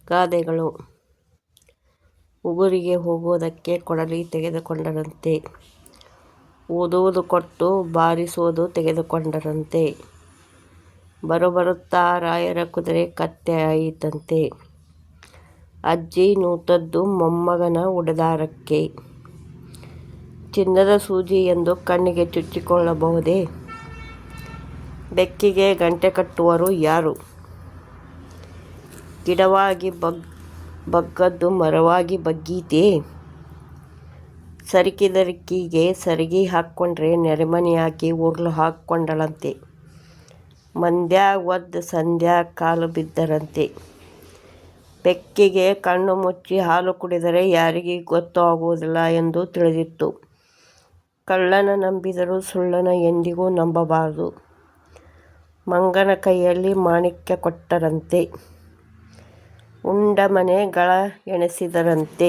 ಗಾದೆಗಳು. ಉಗುರಿಗೆ ಹೋಗುವುದಕ್ಕೆ ಕೊಡಲಿ ತೆಗೆದುಕೊಂಡರಂತೆ, ಊದುವುದು ಕೊಟ್ಟು ಬಾರಿಸುವುದು ತೆಗೆದುಕೊಂಡರಂತೆ. ಬರುತ್ತಾ ರಾಯರ ಕುದುರೆ ಕತ್ತೆ ಆಯಿತಂತೆ, ಅಜ್ಜಿ ನೂತದ್ದು ಮೊಮ್ಮಗನ ಉಡದಾರಕ್ಕೆ. ಚಿನ್ನದ ಸೂಜಿ ಎಂದು ಕಣ್ಣಿಗೆ ಚುಚ್ಚಿಕೊಳ್ಳಬಹುದೇ, ಬೆಕ್ಕಿಗೆ ಗಂಟೆ ಕಟ್ಟುವರು ಯಾರು. ಗಿಡವಾಗಿ ಬಗ್ಗದ್ದು ಮರವಾಗಿ ಬಗ್ಗೀತೇ, ಸರಿಕಿದರಿಕಿಗೆ ಸರಿಗೆ ಹಾಕ್ಕೊಂಡ್ರೆ ನೆರೆಮನೆಯಾಕಿ ಉರ್ಲು ಹಾಕ್ಕೊಂಡಳಂತೆ. ಮಂದ್ಯಾಗ ಒದ್ದ ಸಂಧ್ಯಾಗ ಕಾಲು ಬಿದ್ದರಂತೆ, ಬೆಕ್ಕಿಗೆ ಕಣ್ಣು ಮುಚ್ಚಿ ಹಾಲು ಕುಡಿದರೆ ಯಾರಿಗೆ ಗೊತ್ತು ಆಗುವುದಿಲ್ಲ ಎಂದು ತಿಳಿದಿತ್ತು. ಕಳ್ಳನ ನಂಬಿದರೂ ಸುಳ್ಳನ ಎಂದಿಗೂ ನಂಬಬಾರದು. ಮಂಗನ ಕೈಯಲ್ಲಿ ಮಾಣಿಕ್ಯ ಕೊಟ್ಟರಂತೆ, ಉಂಡ ಮನೆ ಗಳ ಎಣಿಸಿದರಂತೆ.